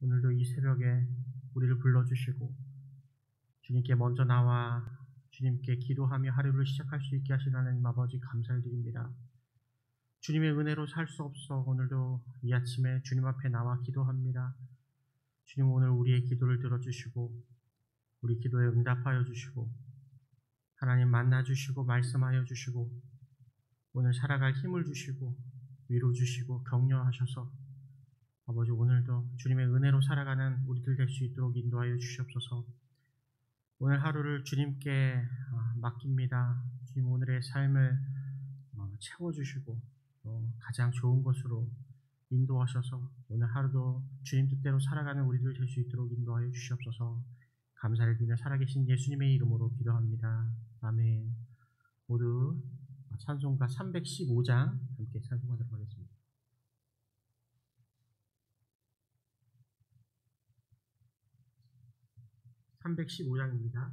오늘도 이 새벽에 우리를 불러주시고 주님께 먼저 나와 주님께 기도하며 하루를 시작할 수 있게 하신 하나님 아버지 감사를 드립니다. 주님의 은혜로 살 수 없어 오늘도 이 아침에 주님 앞에 나와 기도합니다. 주님, 오늘 우리의 기도를 들어주시고 우리 기도에 응답하여 주시고 하나님 만나주시고 말씀하여 주시고 오늘 살아갈 힘을 주시고 위로 주시고 격려하셔서 아버지, 오늘도 주님의 은혜로 살아가는 우리들 될 수 있도록 인도하여 주시옵소서. 오늘 하루를 주님께 맡깁니다. 주님, 오늘의 삶을 채워주시고 가장 좋은 것으로 인도하셔서 오늘 하루도 주님 뜻대로 살아가는 우리들 될 수 있도록 인도하여 주시옵소서. 감사를 드리며 살아계신 예수님의 이름으로 기도합니다. 아멘. 모두 찬송가 315장 함께 찬송하도록 하겠습니다. 315장입니다.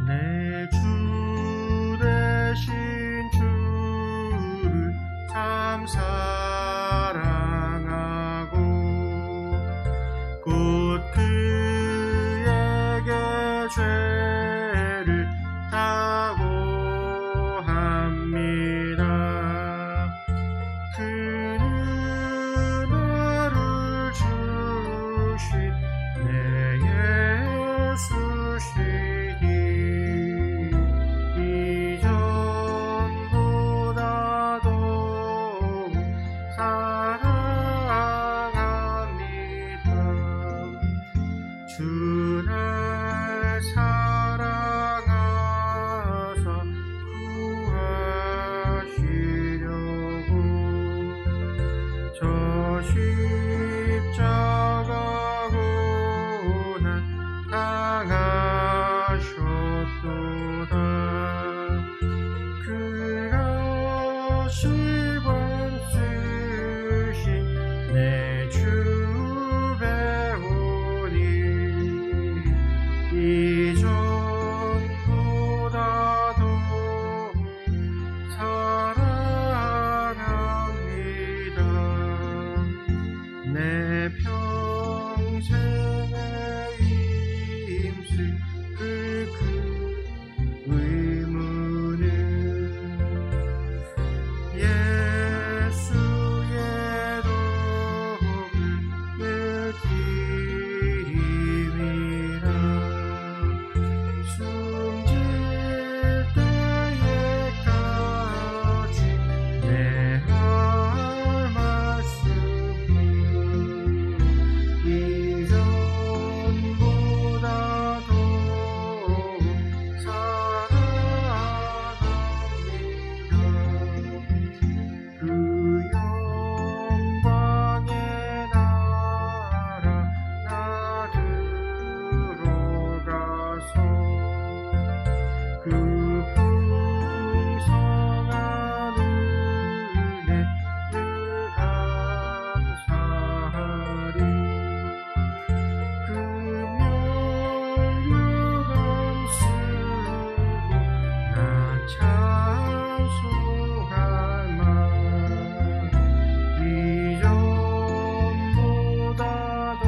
내 주 대신 주를 참 사랑하고 곧 그에게 죄를 다고 합니다. 그 은혜를 주신 내 예수시니 이전보다도 사랑합니다. 주 날 사랑하사 구하시려고 저 십자가 고난 당하셨도다. 그가 시관 쓰신 내 주 배우니 이전보다도 사랑합니다. 내 평생에 힘쓸 그 의무는 예수의 도움을 느끼리라. 숨질 때에까지 내 할 말씀은 이전보다도 사랑합니다. 그 영광의 나라 나 들어가서 그 풍성한 은혜를 감사하리. 그 면류관 쓰고 나 찬송할 만 이전보다도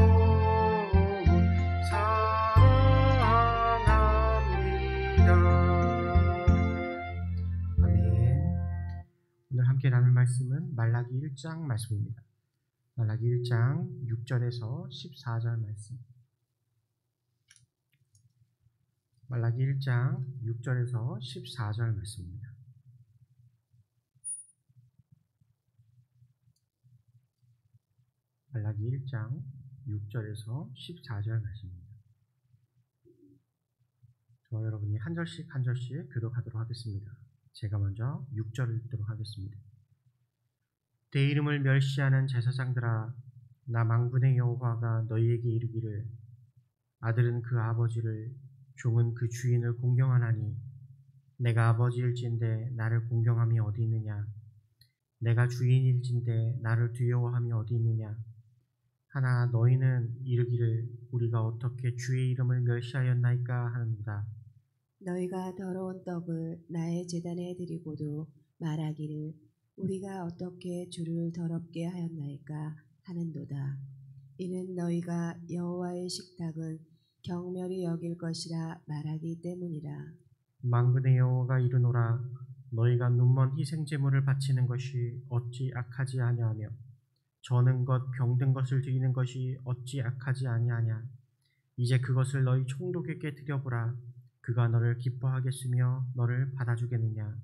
사랑합니다. 아멘. 오늘 함께 나눌 말씀은 말라기 1장 말씀입니다. 말라기 1장 6절에서 14절 말씀. 말라기 1장 6절에서 14절 말씀입니다. 말라기 1장 6절에서 14절 말씀입니다. 저와 여러분이 한 절씩 한 절씩 교독하도록 하겠습니다. 제가 먼저 6절을 읽도록 하겠습니다. 내 이름을 멸시하는 제사장들아, 나 만군의 여호와가 너희에게 이르기를 아들은 그 아버지를 종은 그 주인을 공경하나니 내가 아버지일진데 나를 공경함이 어디 있느냐? 내가 주인일진데 나를 두려워함이 어디 있느냐? 하나 너희는 이르기를 우리가 어떻게 주의 이름을 멸시하였나이까 하는도다. 너희가 더러운 떡을 나의 제단에 드리고도 말하기를 우리가 어떻게 주를 더럽게 하였나이까 하는도다. 이는 너희가 여호와의 식탁은 경멸히 여길 것이라 말하기 때문이라. 만군의 여호와가 이르노라. 너희가 눈먼 희생 제물을 바치는 것이 어찌 악하지 아니하며 저는 것 병든 것을 드리는 것이 어찌 악하지 아니하냐. 이제 그것을 너희 총독에게 드려보라. 그가 너를 기뻐하겠으며 너를 받아주겠느냐.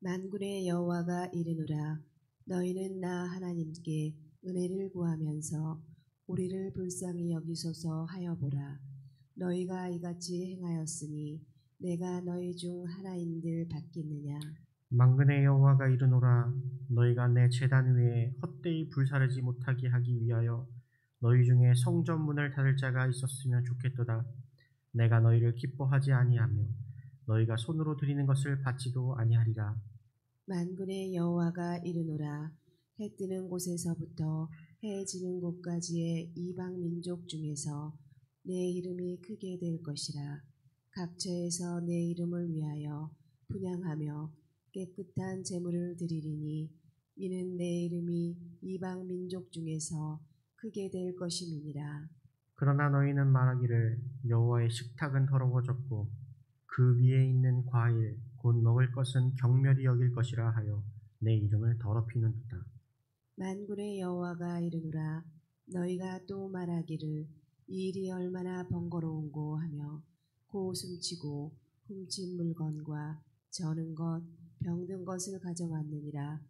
만군의 여호와가 이르노라. 너희는 나 하나님께 은혜를 구하면서 우리를 불쌍히 여기소서 하여보라. 너희가 이같이 행하였으니 내가 너희 중 하나인들 받겠느냐. 만군의 여호와가 이르노라. 너희가 내 제단 위에 헛되이 불사르지 못하게 하기 위하여 너희 중에 성전 문을 닫을 자가 있었으면 좋겠도다. 내가 너희를 기뻐하지 아니하며 너희가 손으로 드리는 것을 받지도 아니하리라. 만군의 여호와가 이르노라. 해 뜨는 곳에서부터 해 지는 곳까지의 이방 민족 중에서 내 이름이 크게 될 것이라. 각처에서 내 이름을 위하여 분향하며 깨끗한 제물을 드리리니 이는 내 이름이 이방 민족 중에서 크게 될 것임이니라. 그러나 너희는 말하기를 여호와의 식탁은 더러워졌고 그 위에 있는 과일 곧 먹을 것은 경멸히 여길 것이라 하여 내 이름을 더럽히는도다. 만군의 여호와가 이르노라. 너희가 또 말하기를 이 일이 얼마나 번거로운고 하며 고 숨치고 훔친 물건과 저는 것 병든 것을 가져왔느니라.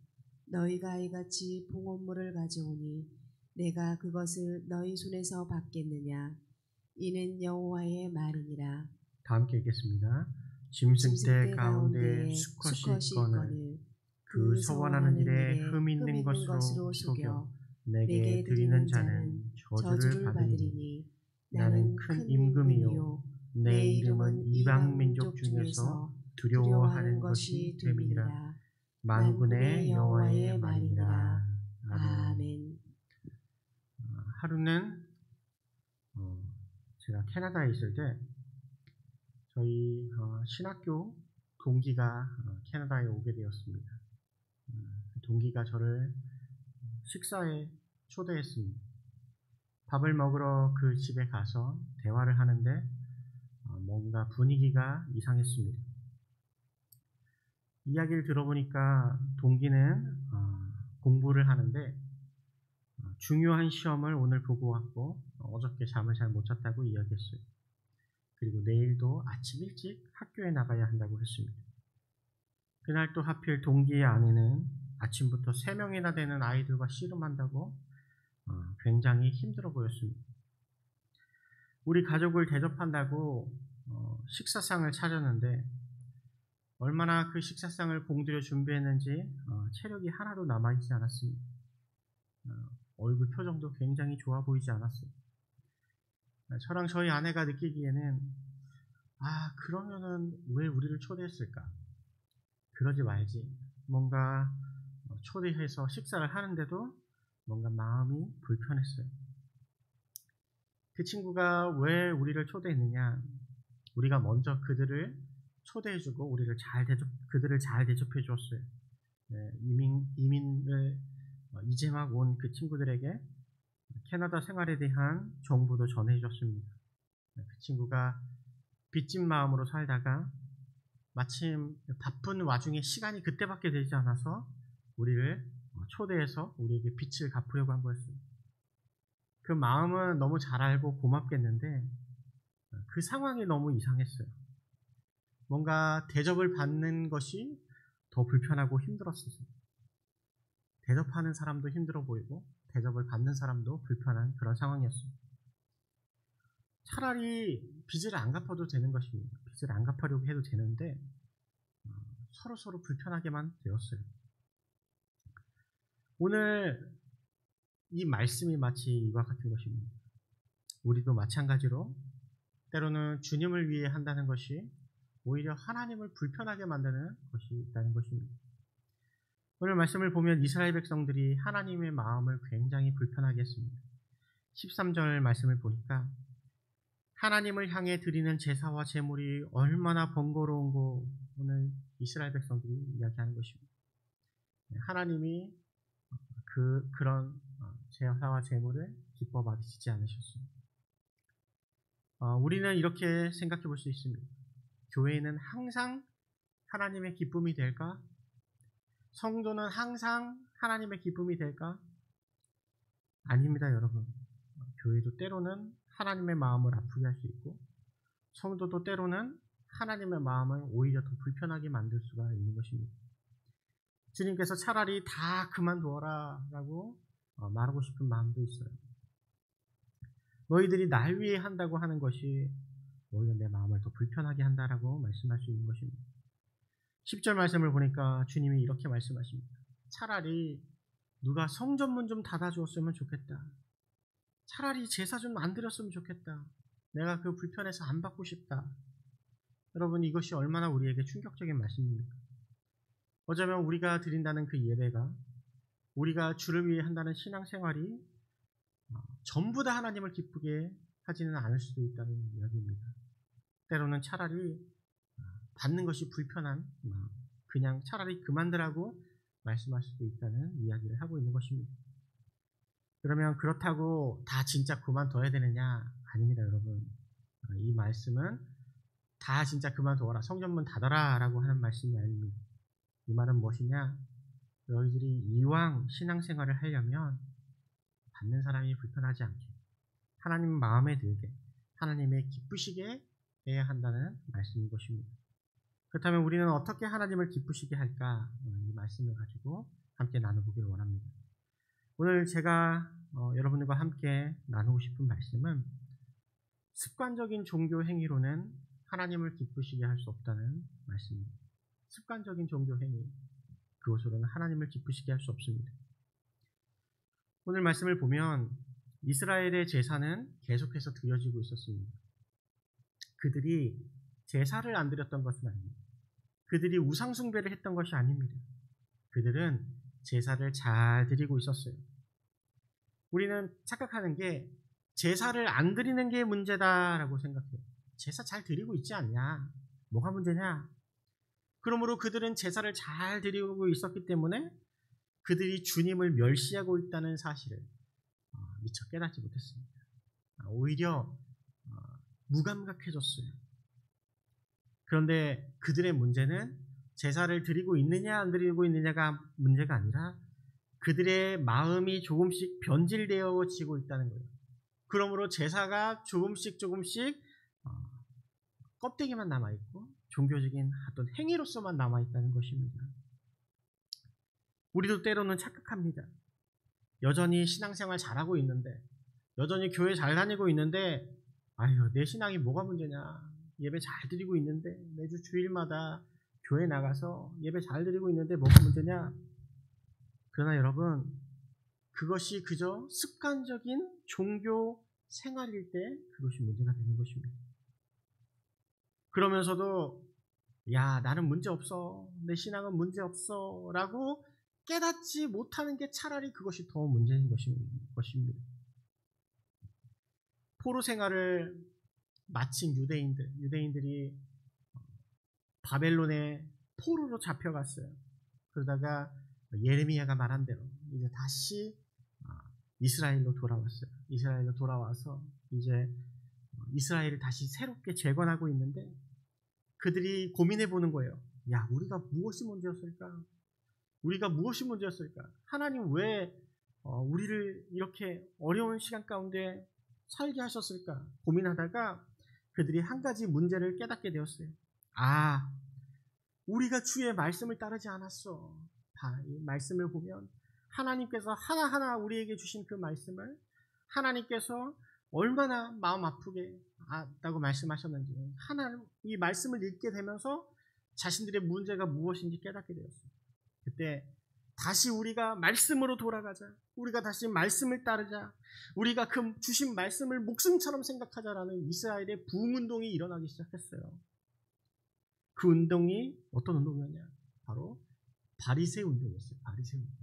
너희가 이같이 봉헌물을 가져오니 내가 그것을 너희 손에서 받겠느냐. 이는 여호와의 말이니라. 다 함께 읽겠습니다. 짐승떼 가운데 수컷이 있거늘 그 서원하는 일에 흠 있는 것으로 속여 내게 드리는 자는 저주를 받으리니 나는 큰 임금이요 내 이름은 이방 민족 중에서 두려워하는 것이 됨이니라. 만군의 여호와의 말이니라. 아멘. 하루는 제가 캐나다에 있을 때 저희 신학교 동기가 캐나다에 오게 되었습니다. 동기가 저를 식사에 초대했습니다. 밥을 먹으러 그 집에 가서 대화를 하는데 뭔가 분위기가 이상했습니다. 이야기를 들어보니까 동기는 공부를 하는데 중요한 시험을 오늘 보고 왔고 어저께 잠을 잘 못 잤다고 이야기했어요. 그리고 내일도 아침 일찍 학교에 나가야 한다고 했습니다. 그날 또 하필 동기의 아내는 아침부터 3명이나 되는 아이들과 씨름한다고 굉장히 힘들어 보였습니다. 우리 가족을 대접한다고 식사상을 차렸는데 얼마나 그 식사상을 공들여 준비했는지 체력이 하나도 남아있지 않았습니다. 얼굴 표정도 굉장히 좋아 보이지 않았어요. 저랑 저희 아내가 느끼기에는 그러면은 왜 우리를 초대했을까? 그러지 말지. 뭔가 초대해서 식사를 하는데도 뭔가 마음이 불편했어요. 그 친구가 왜 우리를 초대했느냐? 우리가 먼저 그들을 초대해주고 그들을 잘 대접해 주었어요. 이민을 이제 막 온 그 친구들에게 캐나다 생활에 대한 정보도 전해주었습니다. 그 친구가 빚진 마음으로 살다가 마침 바쁜 와중에 시간이 그때밖에 되지 않아서 우리를 초대해서 우리에게 빚을 갚으려고 한 거였습니다. 그 마음은 너무 잘 알고 고맙겠는데 그 상황이 너무 이상했어요. 뭔가 대접을 받는 것이 더 불편하고 힘들었어요. 대접하는 사람도 힘들어 보이고 대접을 받는 사람도 불편한 그런 상황이었습니다. 차라리 빚을 안 갚아도 되는 것입니다. 빚을 안 갚으려고 해도 되는데 서로 불편하게만 되었어요. 오늘 이 말씀이 마치 이와 같은 것입니다. 우리도 마찬가지로 때로는 주님을 위해 한다는 것이 오히려 하나님을 불편하게 만드는 것이 있다는 것입니다. 오늘 말씀을 보면 이스라엘 백성들이 하나님의 마음을 굉장히 불편하게 했습니다. 13절 말씀을 보니까 하나님을 향해 드리는 제사와 제물이 얼마나 번거로운 거 오늘 이스라엘 백성들이 이야기하는 것입니다. 하나님이 그런 제사와 제물을 기뻐 받으시지 않으셨습니다. 우리는 이렇게 생각해 볼 수 있습니다. 교회는 항상 하나님의 기쁨이 될까? 성도는 항상 하나님의 기쁨이 될까? 아닙니다, 여러분. 교회도 때로는 하나님의 마음을 아프게 할 수 있고, 성도도 때로는 하나님의 마음을 오히려 더 불편하게 만들 수가 있는 것입니다. 주님께서 차라리 다 그만두어라 라고 말하고 싶은 마음도 있어요. 너희들이 날 위해 한다고 하는 것이 오히려 내 마음을 더 불편하게 한다라고 말씀할 수 있는 것입니다. 10절 말씀을 보니까 주님이 이렇게 말씀하십니다. 차라리 누가 성전문 좀 닫아주었으면 좋겠다. 차라리 제사 좀 안 드렸으면 좋겠다. 내가 그 불편해서 안 받고 싶다. 여러분, 이것이 얼마나 우리에게 충격적인 말씀입니까? 어쩌면 우리가 드린다는 그 예배가, 우리가 주를 위해 한다는 신앙생활이 전부 다 하나님을 기쁘게 하지는 않을 수도 있다는 이야기입니다. 때로는 차라리 받는 것이 불편한 마음, 그냥 차라리 그만두라고 말씀할 수도 있다는 이야기를 하고 있는 것입니다. 그러면 그렇다고 다 진짜 그만둬야 되느냐? 아닙니다, 여러분. 이 말씀은 다 진짜 그만둬라, 성전문 닫아라 라고 하는 말씀이 아닙니다. 이 말은 무엇이냐? 너희들이 이왕 신앙생활을 하려면 받는 사람이 불편하지 않게, 하나님 마음에 들게, 하나님의 기쁘시게 해야 한다는 말씀인 것입니다. 그렇다면 우리는 어떻게 하나님을 기쁘시게 할까? 이 말씀을 가지고 함께 나눠보기를 원합니다. 오늘 제가 여러분들과 함께 나누고 싶은 말씀은 습관적인 종교 행위로는 하나님을 기쁘시게 할 수 없다는 말씀입니다. 습관적인 종교 행위, 그것으로는 하나님을 기쁘시게 할 수 없습니다. 오늘 말씀을 보면 이스라엘의 제사는 계속해서 드려지고 있었습니다. 그들이 제사를 안 드렸던 것은 아닙니다. 그들이 우상숭배를 했던 것이 아닙니다. 그들은 제사를 잘 드리고 있었어요. 우리는 착각하는 게 제사를 안 드리는 게 문제다라고 생각해요. 제사 잘 드리고 있지 않냐? 뭐가 문제냐? 그러므로 그들은 제사를 잘 드리고 있었기 때문에 그들이 주님을 멸시하고 있다는 사실을 미처 깨닫지 못했습니다. 오히려 무감각해졌어요. 그런데 그들의 문제는 제사를 드리고 있느냐 안 드리고 있느냐가 문제가 아니라 그들의 마음이 조금씩 변질되어지고 있다는 거예요. 그러므로 제사가 조금씩 껍데기만 남아있고 종교적인 어떤 행위로서만 남아있다는 것입니다. 우리도 때로는 착각합니다. 여전히 신앙생활 잘하고 있는데, 여전히 교회 잘 다니고 있는데, 아유, 내 신앙이 뭐가 문제냐? 예배 잘 드리고 있는데, 매주 주일마다 교회 나가서 예배 잘 드리고 있는데 뭐가 문제냐? 그러나 여러분, 그것이 그저 습관적인 종교 생활일 때 그것이 문제가 되는 것입니다. 그러면서도 야, 나는 문제 없어, 내 신앙은 문제 없어 라고 깨닫지 못하는 게 차라리 그것이 더 문제인 것입니다. 포로 생활을 마친 유대인들이 바벨론에 포로로 잡혀갔어요. 그러다가 예레미야가 말한 대로 이제 다시 이스라엘로 돌아왔어요. 이스라엘로 돌아와서 이제 이스라엘을 다시 새롭게 재건하고 있는데 그들이 고민해 보는 거예요. 야, 우리가 무엇이 문제였을까? 우리가 무엇이 문제였을까? 하나님 왜 우리를 이렇게 어려운 시간 가운데 살게 하셨을까? 고민하다가 그들이 한 가지 문제를 깨닫게 되었어요. 아, 우리가 주의 말씀을 따르지 않았어. 이 말씀을 보면 하나님께서 하나하나 우리에게 주신 그 말씀을 하나님께서 얼마나 마음 아프게 했다고 말씀하셨는지, 이 말씀을 읽게 되면서 자신들의 문제가 무엇인지 깨닫게 되었어요. 그때 다시 우리가 말씀으로 돌아가자, 우리가 다시 말씀을 따르자, 우리가 그 주신 말씀을 목숨처럼 생각하자라는 이스라엘의 부흥운동이 일어나기 시작했어요. 그 운동이 어떤 운동이었냐? 바로 바리새 운동이었어요. 바리새 운동.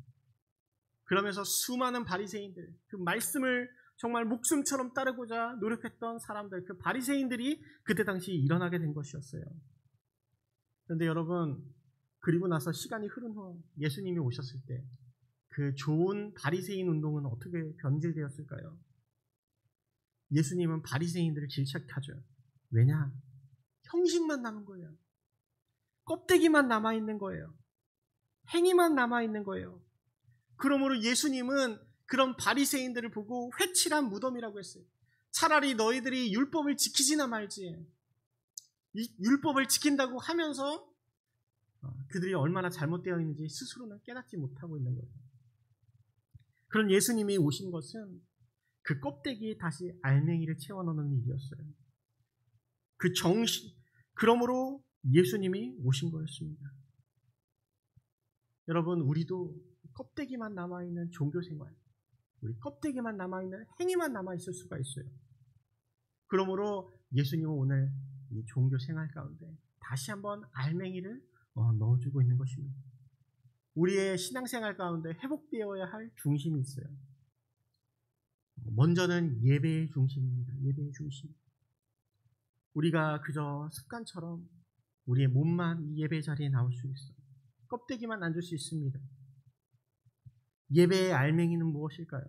그러면서 수많은 바리새인들, 그 말씀을 정말 목숨처럼 따르고자 노력했던 사람들, 그 바리새인들이 그때 당시 일어나게 된 것이었어요. 그런데 여러분, 그리고 나서 시간이 흐른 후 예수님이 오셨을 때 그 좋은 바리새인 운동은 어떻게 변질되었을까요? 예수님은 바리새인들을 질책하죠. 왜냐? 형식만 남은 거예요. 껍데기만 남아있는 거예요. 행위만 남아있는 거예요. 그러므로 예수님은 그런 바리새인들을 보고 회칠한 무덤이라고 했어요. 차라리 너희들이 율법을 지키지나 말지. 이 율법을 지킨다고 하면서 그들이 얼마나 잘못되어 있는지 스스로는 깨닫지 못하고 있는 거예요. 그런 예수님이 오신 것은 그 껍데기에 다시 알맹이를 채워넣는 일이었어요. 그러므로 예수님이 오신 거였습니다. 여러분, 우리도 껍데기만 남아있는 종교생활, 우리 껍데기만 남아있는 행위만 남아있을 수가 있어요. 그러므로 예수님은 오늘 이 종교생활 가운데 다시 한번 알맹이를 넣어주고 있는 것입니다. 우리의 신앙생활 가운데 회복되어야 할 중심이 있어요. 먼저는 예배의 중심입니다. 예배의 중심. 우리가 그저 습관처럼 우리의 몸만 이 예배 자리에 나올 수 있어요. 껍데기만 앉을 수 있습니다. 예배의 알맹이는 무엇일까요?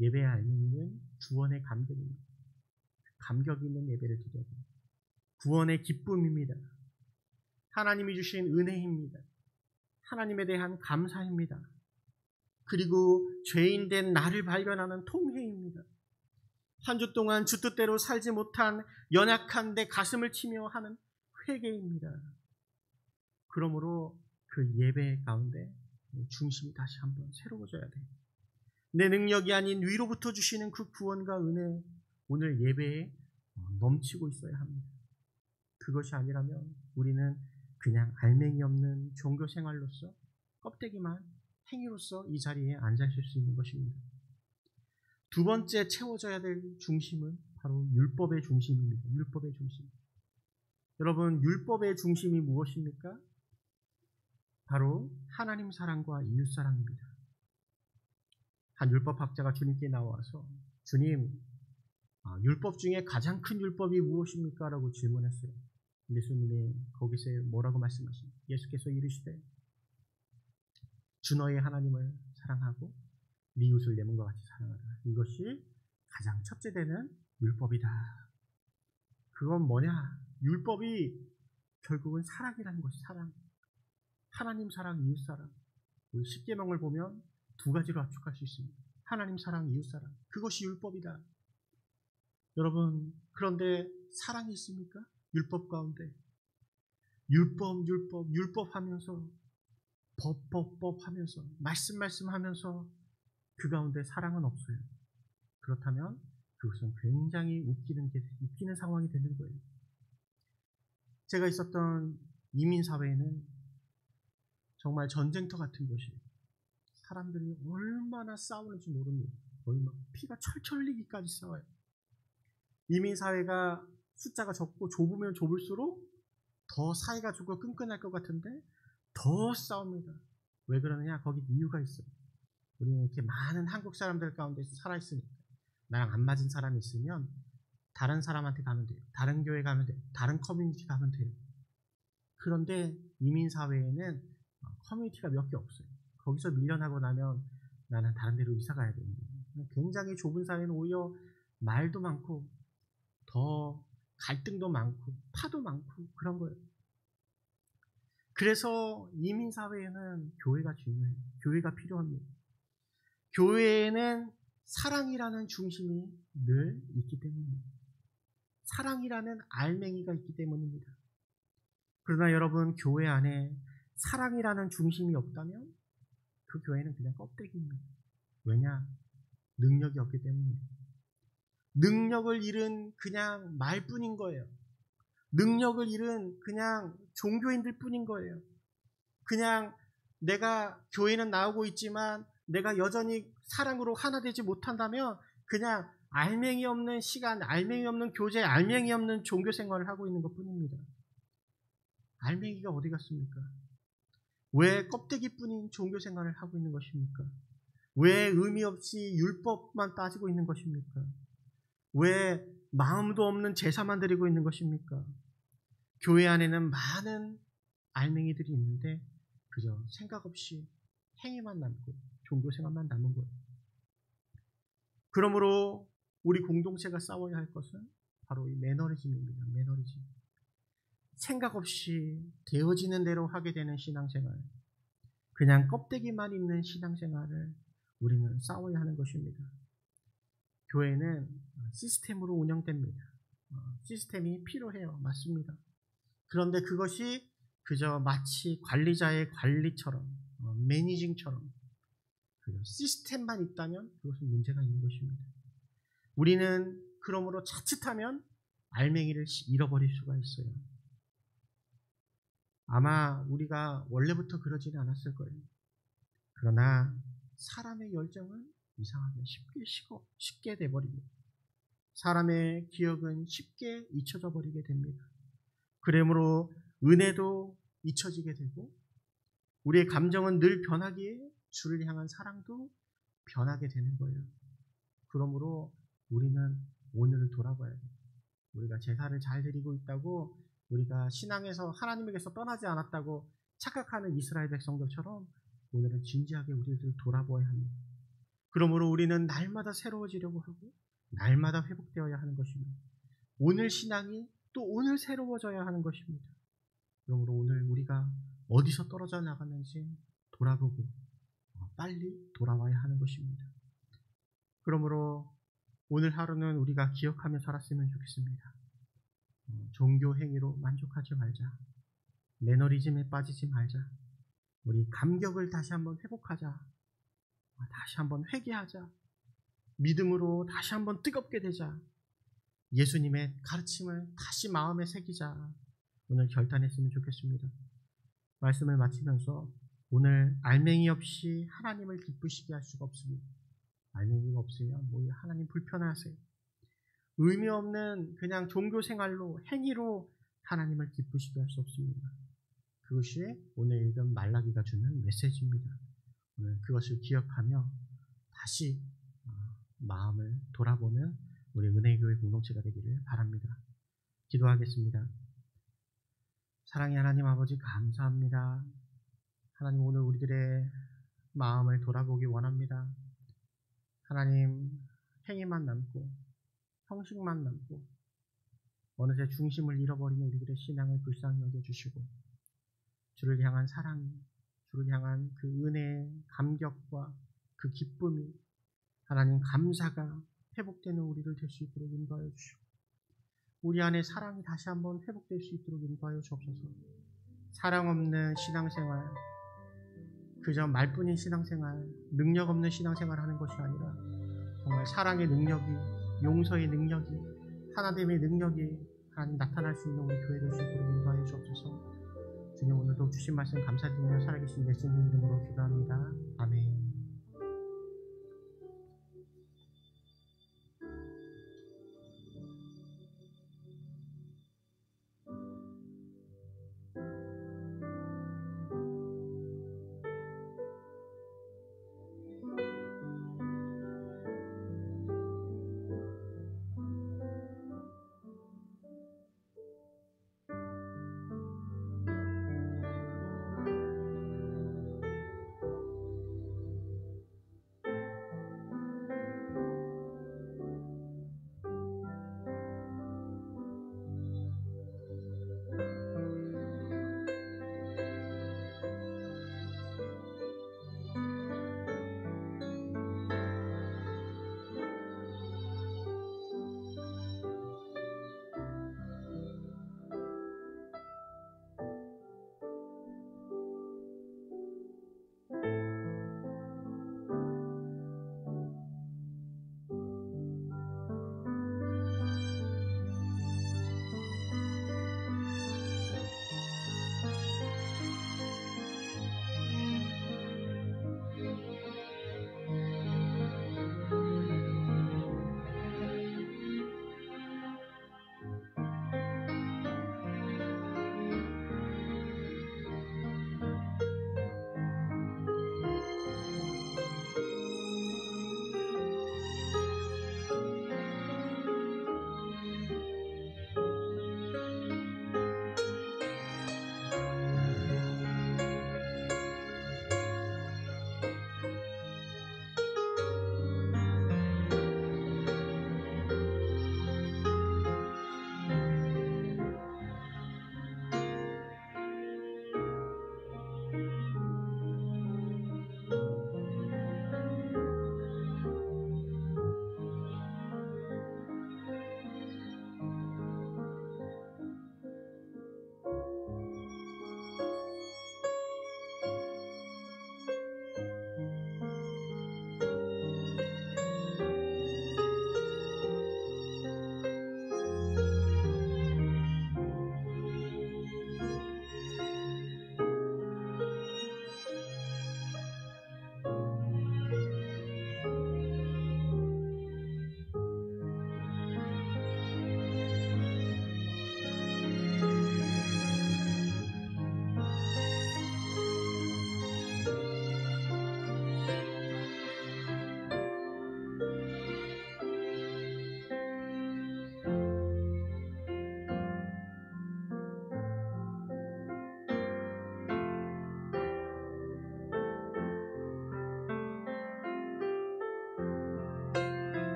예배의 알맹이는 구원의 감격입니다. 감격이 있는 예배를 드려야 됩니다. 구원의 기쁨입니다. 하나님이 주신 은혜입니다. 하나님에 대한 감사입니다. 그리고 죄인된 나를 발견하는 통회입니다. 한 주 동안 주 뜻대로 살지 못한 연약한 내 가슴을 치며 하는 회개입니다. 그러므로 그 예배 가운데 중심이 다시 한번 새로워져야 돼요. 내 능력이 아닌 위로부터 주시는 그 구원과 은혜, 오늘 예배에 넘치고 있어야 합니다. 그것이 아니라면 우리는 그냥 알맹이 없는 종교 생활로서 껍데기만 행위로서 이 자리에 앉아 있을 수 있는 것입니다. 두 번째 채워져야 될 중심은 바로 율법의 중심입니다. 율법의 중심. 여러분, 율법의 중심이 무엇입니까? 바로 하나님 사랑과 이웃 사랑입니다. 한 율법학자가 주님께 나와서 주님, 율법 중에 가장 큰 율법이 무엇입니까? 라고 질문했어요. 예수님이 거기서 뭐라고 말씀하십니까? 예수께서 이르시되 주 너의 하나님을 사랑하고 네 이웃을 내 몸과 같이 사랑하라. 이것이 가장 첫째 되는 율법이다. 그건 뭐냐? 율법이 결국은 사랑이라는 것이 사랑. 하나님 사랑, 이웃 사랑. 우리 십계명을 보면 두 가지로 압축할 수 있습니다. 하나님 사랑, 이웃 사랑. 그것이 율법이다. 여러분, 그런데 사랑이 있습니까? 율법 가운데. 율법 하면서 법 하면서 말씀 하면서 그 가운데 사랑은 없어요. 그렇다면 그것은 굉장히 웃기는 상황이 되는 거예요. 제가 있었던 이민사회에는 정말 전쟁터 같은 곳이에요. 사람들이 얼마나 싸우는지 모릅니다. 거의 막 피가 철철 흘리기까지 싸워요. 이민사회가 숫자가 적고 좁으면 좁을수록 더 사이가 좋고 끈끈할 것 같은데 더 싸웁니다. 왜 그러느냐? 거기 이유가 있어요. 우리는 이렇게 많은 한국 사람들 가운데 살아있으니까 나랑 안 맞은 사람이 있으면 다른 사람한테 가면 돼요. 다른 교회 가면 돼요. 다른 커뮤니티 가면 돼요. 그런데 이민사회에는 커뮤니티가 몇 개 없어요. 거기서 밀려나고 나면 나는 다른 데로 이사 가야 됩니다. 굉장히 좁은 사회는 오히려 말도 많고 더 갈등도 많고 파도 많고 그런 거예요. 그래서 이민사회에는 교회가 중요해요. 교회가 필요합니다. 교회에는 사랑이라는 중심이 늘 있기 때문입니다. 사랑이라는 알맹이가 있기 때문입니다. 그러나 여러분, 교회 안에 사랑이라는 중심이 없다면 그 교회는 그냥 껍데기입니다. 왜냐? 능력이 없기 때문입니다. 능력을 잃은 그냥 말뿐인 거예요. 능력을 잃은 그냥 종교인들 뿐인 거예요. 그냥 내가 교회는 나오고 있지만 내가 여전히 사랑으로 하나 되지 못한다면 그냥 알맹이 없는 시간, 알맹이 없는 교제, 알맹이 없는 종교 생활을 하고 있는 것 뿐입니다. 알맹이가 어디 갔습니까? 왜 껍데기뿐인 종교 생활을 하고 있는 것입니까? 왜 의미 없이 율법만 따지고 있는 것입니까? 왜 마음도 없는 제사만 드리고 있는 것입니까? 교회 안에는 많은 알맹이들이 있는데 그저 생각 없이 행위만 남고 종교생활만 남은 거예요. 그러므로 우리 공동체가 싸워야 할 것은 바로 이 매너리즘입니다. 매너리즘. 생각 없이 되어지는 대로 하게 되는 신앙생활, 그냥 껍데기만 있는 신앙생활을 우리는 싸워야 하는 것입니다. 교회는 시스템으로 운영됩니다. 시스템이 필요해요. 맞습니다. 그런데 그것이 그저 마치 관리자의 관리처럼, 매니징처럼 그저 시스템만 있다면 그것은 문제가 있는 것입니다. 우리는 그러므로 자칫하면 알맹이를 잃어버릴 수가 있어요. 아마 우리가 원래부터 그러지는 않았을 거예요. 그러나 사람의 열정은 이상하게 쉽게 돼버립니다. 사람의 기억은 쉽게 잊혀져 버리게 됩니다. 그러므로 은혜도 잊혀지게 되고 우리의 감정은 늘 변하기에 주를 향한 사랑도 변하게 되는 거예요. 그러므로 우리는 오늘을 돌아봐야 돼요. 우리가 제사를 잘 드리고 있다고, 우리가 신앙에서 하나님에게서 떠나지 않았다고 착각하는 이스라엘 백성들처럼 오늘은 진지하게 우리를 돌아보아야 합니다. 그러므로 우리는 날마다 새로워지려고 하고 날마다 회복되어야 하는 것입니다. 오늘 신앙이 또 오늘 새로워져야 하는 것입니다. 그러므로 오늘 우리가 어디서 떨어져 나갔는지 돌아보고 빨리 돌아와야 하는 것입니다. 그러므로 오늘 하루는 우리가 기억하며 살았으면 좋겠습니다. 종교 행위로 만족하지 말자. 매너리즘에 빠지지 말자. 우리 감격을 다시 한번 회복하자. 다시 한번 회개하자. 믿음으로 다시 한번 뜨겁게 되자. 예수님의 가르침을 다시 마음에 새기자. 오늘 결단했으면 좋겠습니다. 말씀을 마치면서 오늘 알맹이 없이 하나님을 기쁘시게 할 수가 없습니다. 알맹이가 없으면 뭐 하나님 불편하세요. 의미 없는 그냥 종교 생활로, 행위로 하나님을 기쁘시게 할 수 없습니다. 그것이 오늘 읽은 말라기가 주는 메시지입니다. 오늘 그것을 기억하며 다시 마음을 돌아보는 우리 은혜교회 공동체가 되기를 바랍니다. 기도하겠습니다. 사랑의 하나님 아버지, 감사합니다. 하나님, 오늘 우리들의 마음을 돌아보기 원합니다. 하나님, 행위만 남고 형식만 남고 어느새 중심을 잃어버리는 우리들의 신앙을 불쌍히 여겨주시고 주를 향한 사랑, 주를 향한 그 은혜의 감격과 그 기쁨이, 하나님 감사가 회복되는 우리를 될 수 있도록 인도하여 주시고 우리 안에 사랑이 다시 한번 회복될 수 있도록 인도하여 주옵소서. 사랑 없는 신앙생활, 그저 말뿐인 신앙생활, 능력 없는 신앙생활 하는 것이 아니라 정말 사랑의 능력이, 용서의 능력이, 하나됨의 능력이 하나님 나타날 수 있는 우리 교회 될 수 있도록 인도하여 주옵소서. 주님, 오늘도 주신 말씀 감사드리며 살아계신 예수님 이름으로 기도합니다. 아멘.